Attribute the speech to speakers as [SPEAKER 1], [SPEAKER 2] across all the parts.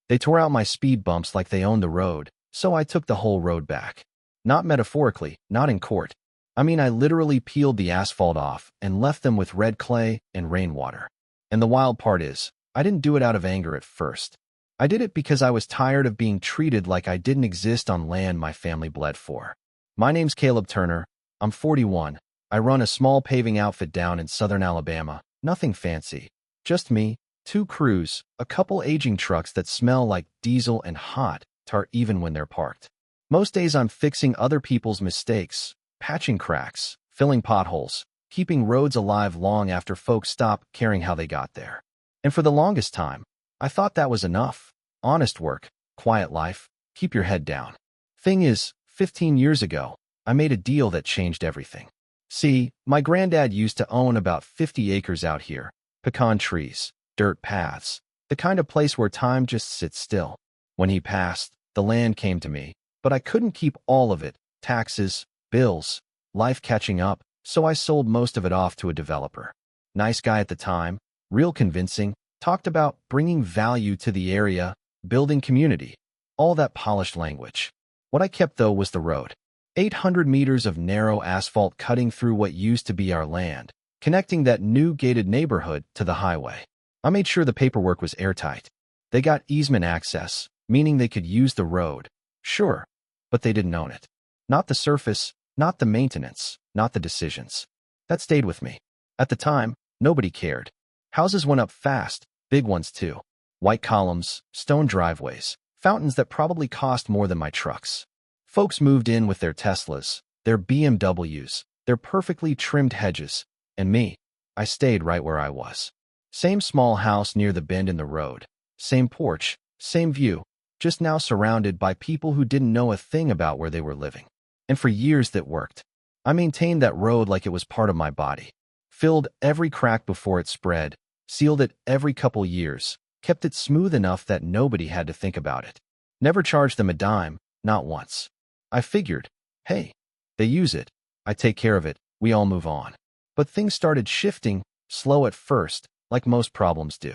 [SPEAKER 1] They tore out my speed bumps like they owned the road, so I took the whole road back. Not metaphorically, not in court. I mean, I literally peeled the asphalt off and left them with red clay and rainwater. And the wild part is, I didn't do it out of anger at first. I did it because I was tired of being treated like I didn't exist on land my family bled for. My name's Caleb Turner. I'm 41. I run a small paving outfit down in southern Alabama. Nothing fancy. Just me, two crews, a couple aging trucks that smell like diesel and hot tar even when they're parked. Most days I'm fixing other people's mistakes, patching cracks, filling potholes, keeping roads alive long after folks stop caring how they got there. And for the longest time, I thought that was enough. Honest work, quiet life, keep your head down. Thing is, 15 years ago, I made a deal that changed everything. See, my granddad used to own about 50 acres out here, pecan trees, dirt paths, the kind of place where time just sits still. When he passed, the land came to me, but I couldn't keep all of it, taxes, bills, life catching up, so I sold most of it off to a developer. Nice guy at the time, real convincing, talked about bringing value to the area, building community, all that polished language. What I kept, though, was the road. 800 meters of narrow asphalt cutting through what used to be our land, connecting that new gated neighborhood to the highway. I made sure the paperwork was airtight. They got easement access, meaning they could use the road. Sure, but they didn't own it. Not the surface, not the maintenance, not the decisions. That stayed with me. At the time, nobody cared. Houses went up fast, big ones too. White columns, stone driveways, fountains that probably cost more than my trucks. Folks moved in with their Teslas, their BMWs, their perfectly trimmed hedges, and me, I stayed right where I was. Same small house near the bend in the road, same porch, same view, just now surrounded by people who didn't know a thing about where they were living. And for years that worked. I maintained that road like it was part of my body. Filled every crack before it spread, sealed it every couple years, kept it smooth enough that nobody had to think about it. Never charged them a dime, not once. I figured, hey, they use it, I take care of it, we all move on. But things started shifting, slow at first, like most problems do.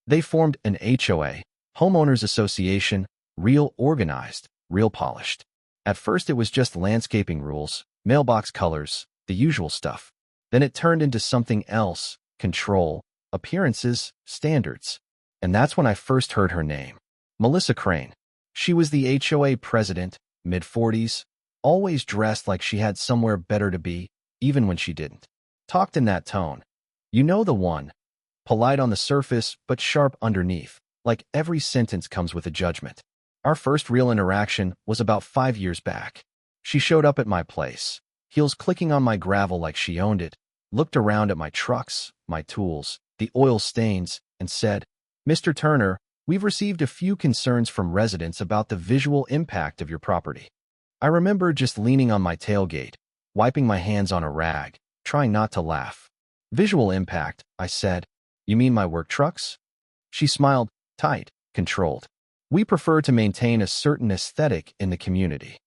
[SPEAKER 1] They formed an HOA, Homeowners Association, real organized, real polished. At first it was just landscaping rules, mailbox colors, the usual stuff. Then it turned into something else, control, appearances, standards. And that's when I first heard her name. Melissa Crane. She was the HOA president, mid-40s, always dressed like she had somewhere better to be, even when she didn't. Talked in that tone. You know the one. Polite on the surface, but sharp underneath, like every sentence comes with a judgment. Our first real interaction was about 5 years back. She showed up at my place, heels clicking on my gravel like she owned it, looked around at my trucks, my tools, the oil stains, and said, "Mr. Turner, we've received a few concerns from residents about the visual impact of your property." I remember just leaning on my tailgate, wiping my hands on a rag, trying not to laugh. "Visual impact," I said. "You mean my work trucks?" She smiled, tight, controlled. "We prefer to maintain a certain aesthetic in the community."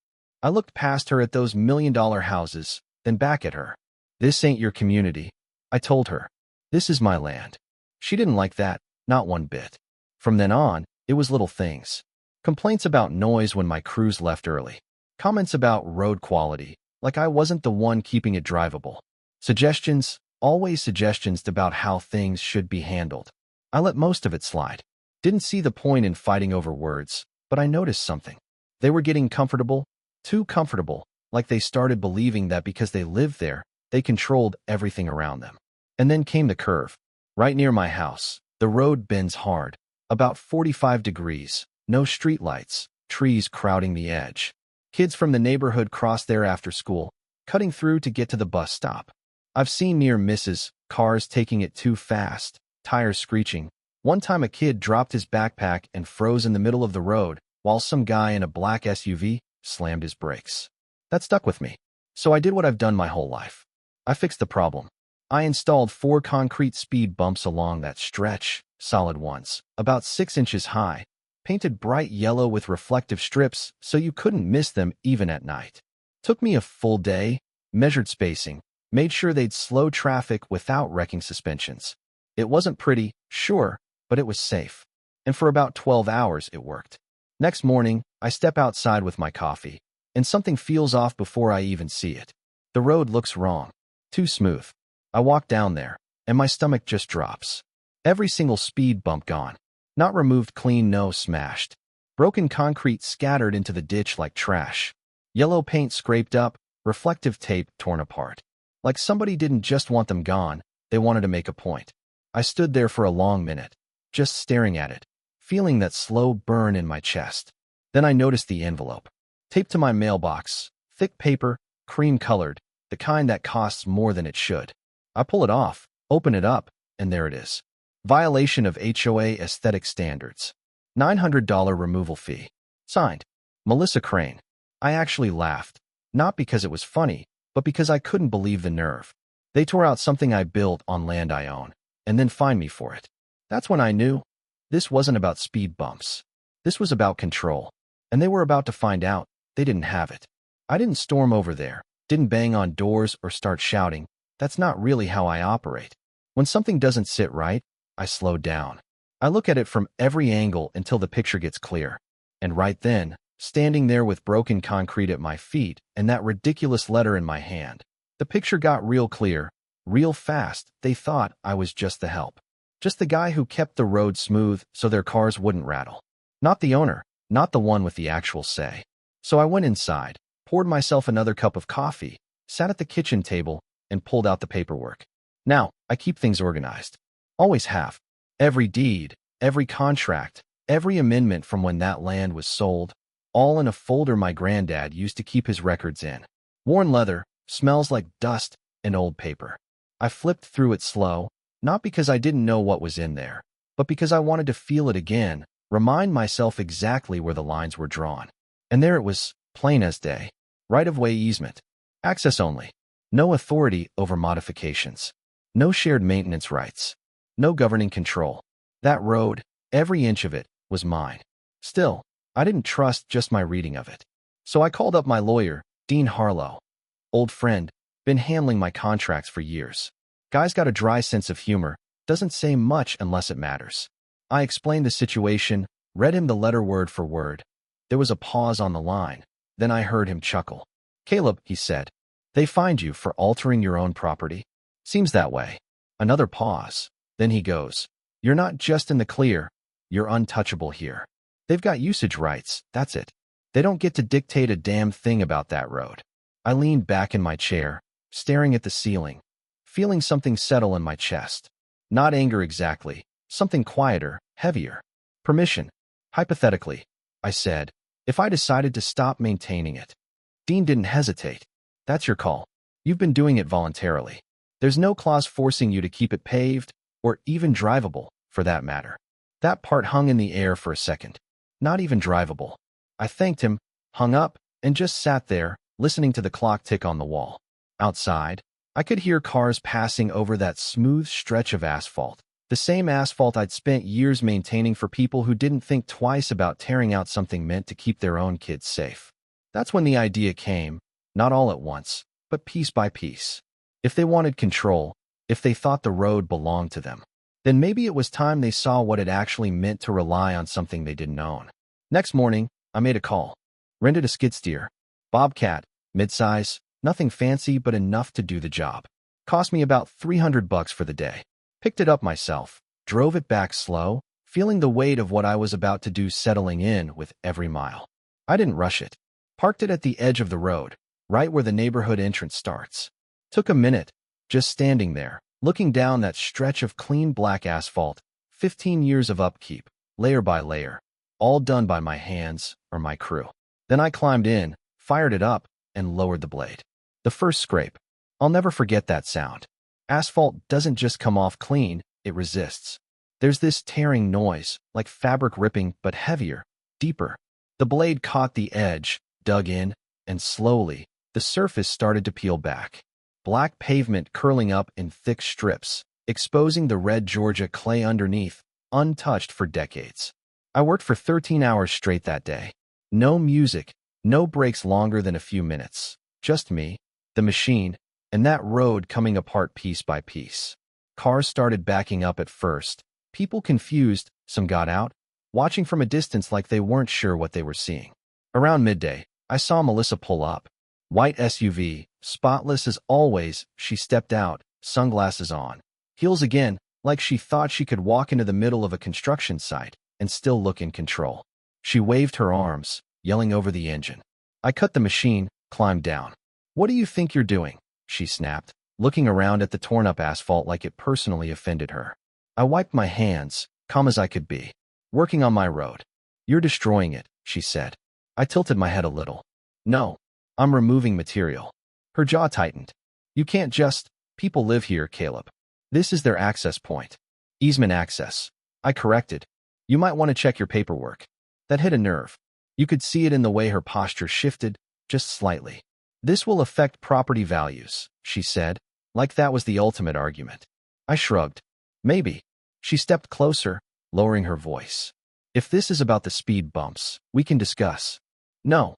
[SPEAKER 1] I looked past her at those million-dollar houses, then back at her. "This ain't your community," I told her. "This is my land." She didn't like that, not one bit. From then on, it was little things. Complaints about noise when my crews left early. Comments about road quality, like I wasn't the one keeping it drivable. Suggestions, always suggestions about how things should be handled. I let most of it slide. Didn't see the point in fighting over words, but I noticed something. They were getting comfortable, too comfortable, like they started believing that because they lived there, they controlled everything around them. And then came the curve. Right near my house, the road bends hard, about 45 degrees, no streetlights, trees crowding the edge. Kids from the neighborhood cross there after school, cutting through to get to the bus stop. I've seen near misses, cars taking it too fast, tires screeching. One time a kid dropped his backpack and froze in the middle of the road, while some guy in a black SUV slammed his brakes. That stuck with me. So I did what I've done my whole life. I fixed the problem. I installed 4 concrete speed bumps along that stretch, solid ones, about 6 inches high, painted bright yellow with reflective strips so you couldn't miss them even at night. Took me a full day, measured spacing, made sure they'd slow traffic without wrecking suspensions. It wasn't pretty, sure, but it was safe. And for about 12 hours, it worked. Next morning, I step outside with my coffee, and something feels off before I even see it. The road looks wrong. Too smooth. I walk down there, and my stomach just drops. Every single speed bump gone. Not removed clean, no, smashed. Broken concrete scattered into the ditch like trash. Yellow paint scraped up, reflective tape torn apart. Like somebody didn't just want them gone, they wanted to make a point. I stood there for a long minute, just staring at it, feeling that slow burn in my chest. Then I noticed the envelope. Taped to my mailbox, thick paper, cream-colored, the kind that costs more than it should. I pull it off, open it up, and there it is. Violation of HOA aesthetic standards. $900 removal fee. Signed, Melissa Crane. I actually laughed, not because it was funny, but because I couldn't believe the nerve. They tore out something I built on land I own, and then fined me for it. That's when I knew this wasn't about speed bumps. This was about control, and they were about to find out they didn't have it. I didn't storm over there, didn't bang on doors or start shouting. That's not really how I operate. When something doesn't sit right, I slow down. I look at it from every angle until the picture gets clear. And right then, standing there with broken concrete at my feet and that ridiculous letter in my hand, the picture got real clear, real fast. They thought I was just the help. Just the guy who kept the road smooth so their cars wouldn't rattle. Not the owner, not the one with the actual say. So I went inside, poured myself another cup of coffee, sat at the kitchen table, and pulled out the paperwork. Now, I keep things organized. Always have. Every deed, every contract, every amendment from when that land was sold, all in a folder my granddad used to keep his records in. Worn leather, smells like dust and old paper. I flipped through it slow, not because I didn't know what was in there, but because I wanted to feel it again, remind myself exactly where the lines were drawn. And there it was, plain as day. Right-of-way easement. Access only. No authority over modifications. No shared maintenance rights. No governing control. That road, every inch of it, was mine. Still, I didn't trust just my reading of it. So I called up my lawyer, Dean Harlow. Old friend, been handling my contracts for years. Guy's got a dry sense of humor, doesn't say much unless it matters. I explained the situation, read him the letter word for word. There was a pause on the line. Then I heard him chuckle. Caleb, he said, they fined you for altering your own property? Seems that way. Another pause. Then he goes, you're not just in the clear, you're untouchable here. They've got usage rights, that's it. They don't get to dictate a damn thing about that road. I leaned back in my chair, staring at the ceiling, feeling something settle in my chest. Not anger exactly, something quieter, heavier. Permission. Hypothetically, I said, if I decided to stop maintaining it. Dean didn't hesitate. That's your call. You've been doing it voluntarily. There's no clause forcing you to keep it paved, or even drivable, for that matter. That part hung in the air for a second. Not even drivable. I thanked him, hung up, and just sat there, listening to the clock tick on the wall. Outside, I could hear cars passing over that smooth stretch of asphalt, the same asphalt I'd spent years maintaining for people who didn't think twice about tearing out something meant to keep their own kids safe. That's when the idea came, not all at once, but piece by piece. If they wanted control, if they thought the road belonged to them, then maybe it was time they saw what it actually meant to rely on something they didn't own. Next morning, I made a call. Rented a skid steer. Bobcat, midsize, nothing fancy but enough to do the job. Cost me about $300 for the day. Picked it up myself, drove it back slow, feeling the weight of what I was about to do settling in with every mile. I didn't rush it. Parked it at the edge of the road, right where the neighborhood entrance starts. Took a minute, just standing there, looking down that stretch of clean black asphalt, 15 years of upkeep, layer by layer, all done by my hands or my crew. Then I climbed in, fired it up, and lowered the blade. The first scrape. I'll never forget that sound. Asphalt doesn't just come off clean, it resists. There's this tearing noise, like fabric ripping, but heavier, deeper. The blade caught the edge, dug in, and slowly, the surface started to peel back. Black pavement curling up in thick strips, exposing the red Georgia clay underneath, untouched for decades. I worked for 13 hours straight that day. No music, no breaks longer than a few minutes. Just me, the machine, and that road coming apart piece by piece. Cars started backing up at first. People confused, some got out, watching from a distance like they weren't sure what they were seeing. Around midday, I saw Melissa pull up. White SUV, spotless as always, she stepped out, sunglasses on. Heels again, like she thought she could walk into the middle of a construction site and still look in control. She waved her arms, yelling over the engine. I cut the machine, climbed down. "What do you think you're doing?" she snapped, looking around at the torn-up asphalt like it personally offended her. I wiped my hands, calm as I could be. "Working on my road." "You're destroying it," she said. I tilted my head a little. "No, I'm removing material." Her jaw tightened. "You can't just. People live here, Caleb. This is their access point." "Easement access," I corrected. "You might want to check your paperwork." That hit a nerve. You could see it in the way her posture shifted, just slightly. "This will affect property values," she said, like that was the ultimate argument. I shrugged. "Maybe." She stepped closer, lowering her voice. "If this is about the speed bumps, we can discuss." "No."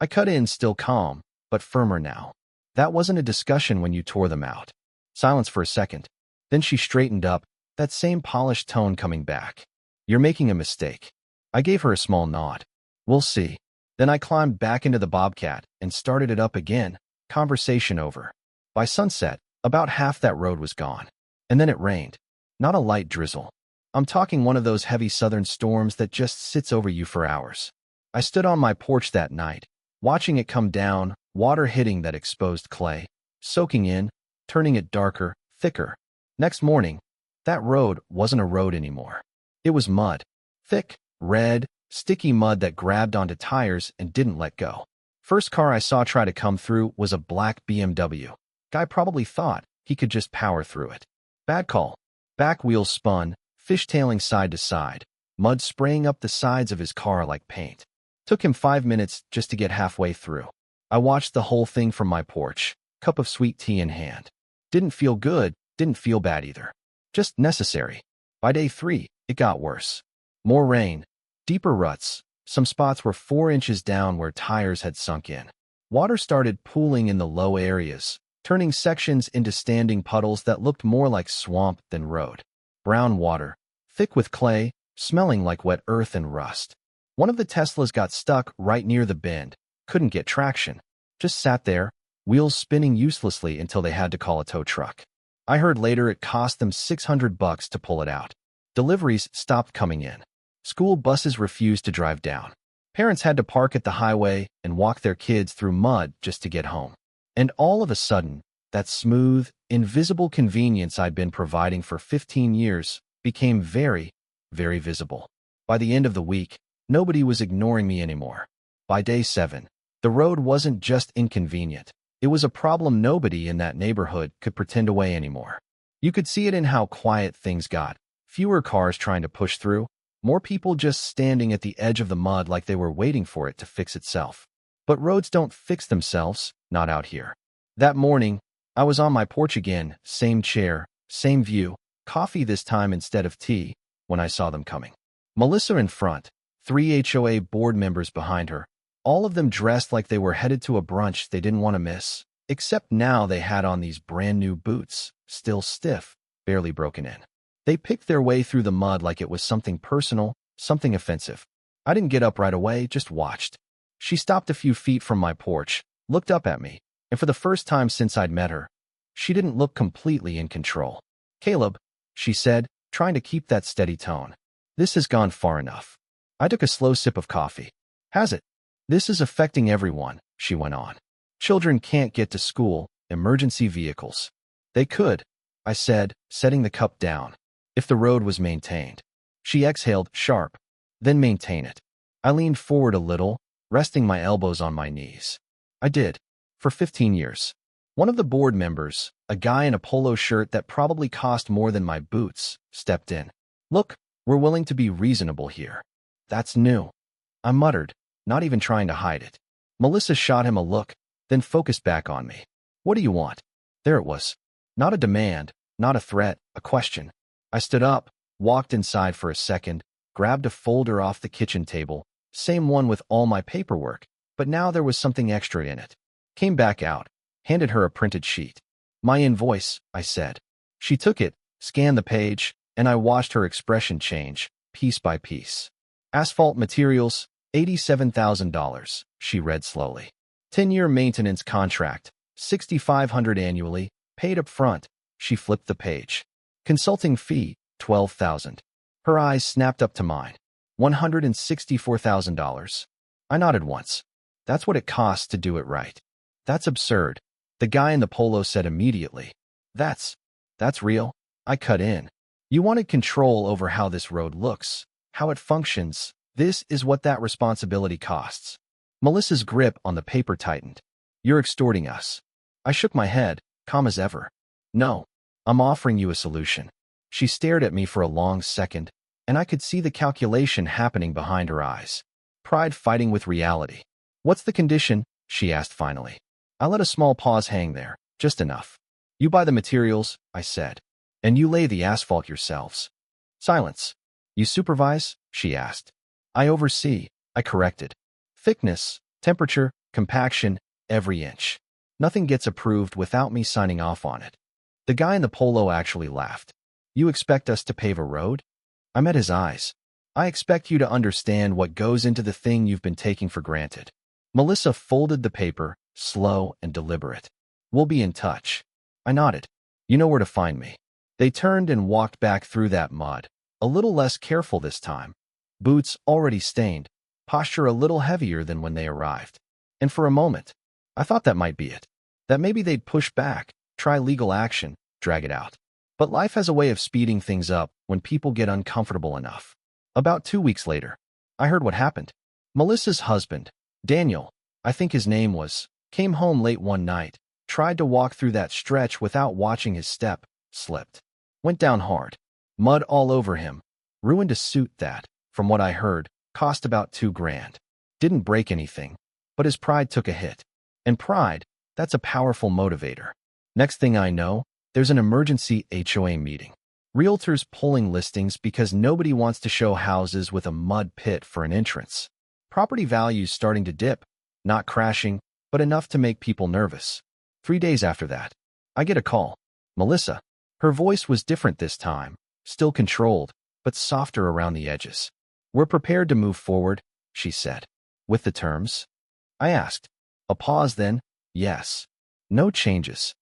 [SPEAKER 1] I cut in, still calm, but firmer now. "That wasn't a discussion when you tore them out." Silence for a second. Then she straightened up, that same polished tone coming back. "You're making a mistake." I gave her a small nod. "We'll see." Then I climbed back into the Bobcat and started it up again, conversation over. By sunset, about half that road was gone. And then it rained. Not a light drizzle. I'm talking one of those heavy southern storms that just sits over you for hours. I stood on my porch that night, watching it come down, water hitting that exposed clay, soaking in, turning it darker, thicker. Next morning, that road wasn't a road anymore. It was mud. Thick, red, sticky mud that grabbed onto tires and didn't let go. First car I saw try to come through was a black BMW. Guy probably thought he could just power through it. Bad call. Back wheels spun, fishtailing side to side, mud spraying up the sides of his car like paint. Took him 5 minutes just to get halfway through. I watched the whole thing from my porch, cup of sweet tea in hand. Didn't feel good, didn't feel bad either. Just necessary. By day 3, it got worse. More rain, deeper ruts. Some spots were 4 inches down where tires had sunk in. Water started pooling in the low areas, turning sections into standing puddles that looked more like swamp than road. Brown water, thick with clay, smelling like wet earth and rust. One of the Teslas got stuck right near the bend, couldn't get traction. Just sat there, wheels spinning uselessly until they had to call a tow truck. I heard later it cost them $600 to pull it out. Deliveries stopped coming in. School buses refused to drive down. Parents had to park at the highway and walk their kids through mud just to get home. And all of a sudden, that smooth, invisible convenience I'd been providing for 15 years became very, very visible. By the end of the week, nobody was ignoring me anymore. By day 7, the road wasn't just inconvenient. It was a problem nobody in that neighborhood could pretend away anymore. You could see it in how quiet things got. Fewer cars trying to push through, more people just standing at the edge of the mud like they were waiting for it to fix itself. But roads don't fix themselves, not out here. That morning, I was on my porch again, same chair, same view, coffee this time instead of tea, when I saw them coming. Melissa in front, 3 HOA board members behind her, all of them dressed like they were headed to a brunch they didn't want to miss, except now they had on these brand new boots, still stiff, barely broken in. They picked their way through the mud like it was something personal, something offensive. I didn't get up right away, just watched. She stopped a few feet from my porch, looked up at me, and for the first time since I'd met her, she didn't look completely in control. "Caleb," she said, trying to keep that steady tone. "This has gone far enough." I took a slow sip of coffee. "Has it?" "This is affecting everyone," she went on. "Children can't get to school, emergency vehicles." "They could," I said, setting the cup down, "if the road was maintained." She exhaled, sharp. "Then maintain it." I leaned forward a little, resting my elbows on my knees. I did. For 15 years. One of the board members, a guy in a polo shirt that probably cost more than my boots, stepped in. "Look, we're willing to be reasonable here." "That's new," I muttered, not even trying to hide it. Melissa shot him a look, then focused back on me. "What do you want?" There it was. Not a demand, not a threat, a question. I stood up, walked inside for a second, grabbed a folder off the kitchen table, same one with all my paperwork, but now there was something extra in it. Came back out, handed her a printed sheet. "My invoice," I said. She took it, scanned the page, and I watched her expression change, piece by piece. Asphalt materials, $87,000, she read slowly. 10-year maintenance contract, $6,500 annually, paid up front. She flipped the page. Consulting fee, $12,000. Her eyes snapped up to mine. $164,000. I nodded once. That's what it costs to do it right. That's absurd. The guy in the polo said immediately. That's real. I cut in. You wanted control over how this road looks, how it functions. This is what that responsibility costs. Melissa's grip on the paper tightened. You're extorting us. I shook my head, calm as ever. No, I'm offering you a solution. She stared at me for a long second, and I could see the calculation happening behind her eyes. Pride fighting with reality. What's the condition? She asked finally. I let a small pause hang there, just enough. You buy the materials, I said, and you lay the asphalt yourselves. Silence. You supervise? She asked. I oversee, I corrected. Thickness, temperature, compaction, every inch. Nothing gets approved without me signing off on it. The guy in the polo actually laughed. You expect us to pave a road? I met his eyes. I expect you to understand what goes into the thing you've been taking for granted. Melissa folded the paper, slow and deliberate. We'll be in touch. I nodded. You know where to find me. They turned and walked back through that mud, a little less careful this time. Boots already stained, posture a little heavier than when they arrived. And for a moment, I thought that might be it. That maybe they'd push back, try legal action, drag it out. But life has a way of speeding things up when people get uncomfortable enough. About 2 weeks later, I heard what happened. Melissa's husband, Daniel, I think his name was, came home late one night, tried to walk through that stretch without watching his step, slipped. Went down hard. Mud all over him. Ruined a suit that, from what I heard, cost about $2,000. Didn't break anything, but his pride took a hit. And pride, that's a powerful motivator. Next thing I know, there's an emergency HOA meeting. Realtors pulling listings because nobody wants to show houses with a mud pit for an entrance. Property values starting to dip, not crashing, but enough to make people nervous. 3 days after that, I get a call. Melissa. Her voice was different this time, still controlled, but softer around the edges. We're prepared to move forward, she said. With the terms? I asked. A pause then. Yes. No changes.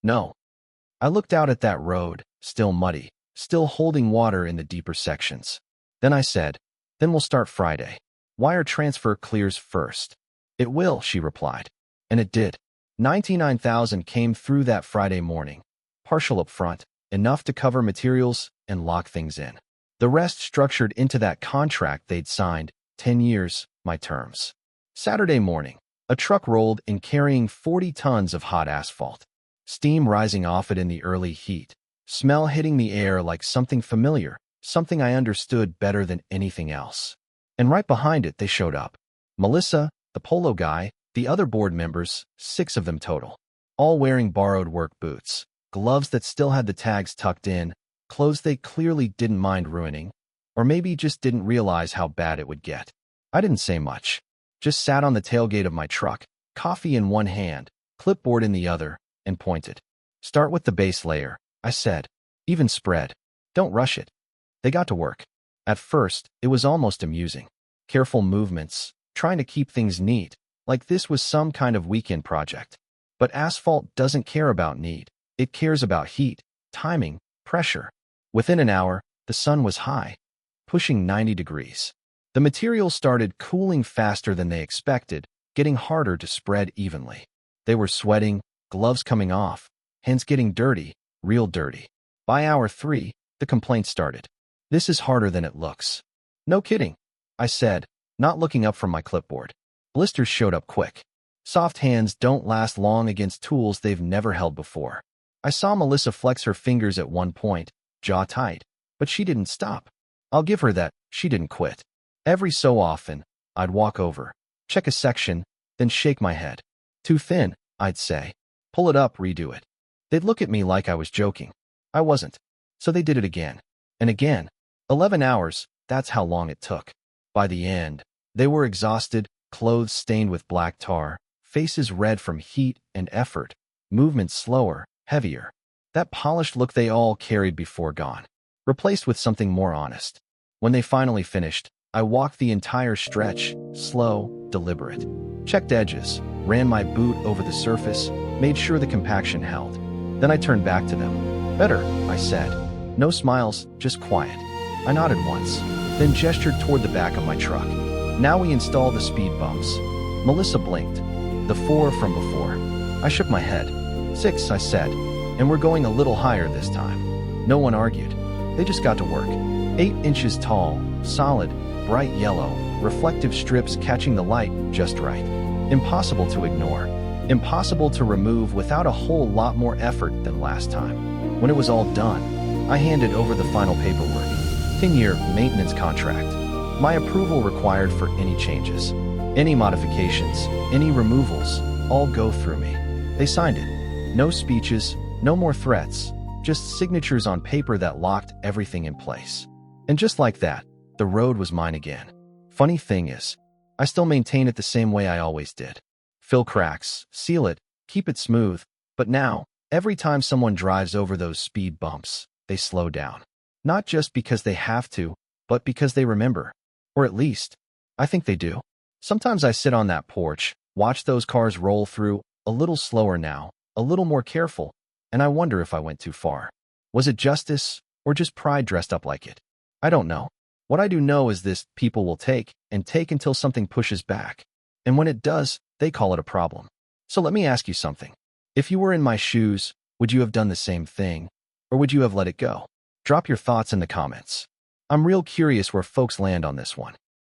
[SPEAKER 1] No. I looked out at that road, still muddy, still holding water in the deeper sections. Then I said, then we'll start Friday. Wire transfer clears first. It will, she replied. And it did. $99,000 came through that Friday morning. Partial up front, enough to cover materials and lock things in. The rest structured into that contract they'd signed, 10 years, my terms. Saturday morning, a truck rolled in carrying 40 tons of hot asphalt. Steam rising off it in the early heat. Smell hitting the air like something familiar, something I understood better than anything else. And right behind it, they showed up. Melissa, the polo guy, the other board members, 6 of them total. All wearing borrowed work boots, gloves that still had the tags tucked in, clothes they clearly didn't mind ruining, or maybe just didn't realize how bad it would get. I didn't say much. Just sat on the tailgate of my truck, coffee in one hand, clipboard in the other, and pointed. Start with the base layer, I said. Even spread. Don't rush it. They got to work. At first, it was almost amusing. Careful movements, trying to keep things neat, like this was some kind of weekend project. But asphalt doesn't care about neat. It cares about heat, timing, pressure. Within an hour, the sun was high, pushing 90 degrees. The material started cooling faster than they expected, getting harder to spread evenly. They were sweating, gloves coming off, hands getting dirty, real dirty. By hour 3, the complaints started. This is harder than it looks. No kidding, I said, not looking up from my clipboard. Blisters showed up quick. Soft hands don't last long against tools they've never held before. I saw Melissa flex her fingers at one point, jaw tight, but she didn't stop. I'll give her that, she didn't quit. Every so often, I'd walk over, check a section, then shake my head. Too thin, I'd say. Pull it up, redo it. They'd look at me like I was joking. I wasn't. So they did it again. And again. 11 hours, that's how long it took. By the end, they were exhausted, clothes stained with black tar, faces red from heat and effort, movements slower, heavier. That polished look they all carried before gone, replaced with something more honest. When they finally finished, I walked the entire stretch, slow, deliberate. Checked edges, ran my boot over the surface, made sure the compaction held. Then I turned back to them. "Better," I said. No smiles, just quiet. I nodded once, then gestured toward the back of my truck. "Now we install the speed bumps." Melissa blinked. "The 4 from before." I shook my head. "6, I said, "and we're going a little higher this time." No one argued. They just got to work. 8 inches tall, solid, bright yellow, reflective strips catching the light just right. Impossible to ignore. Impossible to remove without a whole lot more effort than last time. When it was all done, I handed over the final paperwork. 10-year maintenance contract. My approval required for any changes, any modifications, any removals, all go through me. They signed it. No speeches, no more threats, just signatures on paper that locked everything in place. And just like that, the road was mine again. Funny thing is, I still maintain it the same way I always did. Fill cracks, seal it, keep it smooth, but now, every time someone drives over those speed bumps, they slow down. Not just because they have to, but because they remember. Or at least, I think they do. Sometimes I sit on that porch, watch those cars roll through, a little slower now, a little more careful, and I wonder if I went too far. Was it justice, or just pride dressed up like it? I don't know. What I do know is this: people will take and take until something pushes back. And when it does, they call it a problem. So let me ask you something. If you were in my shoes, would you have done the same thing? Or would you have let it go? Drop your thoughts in the comments. I'm real curious where folks land on this one.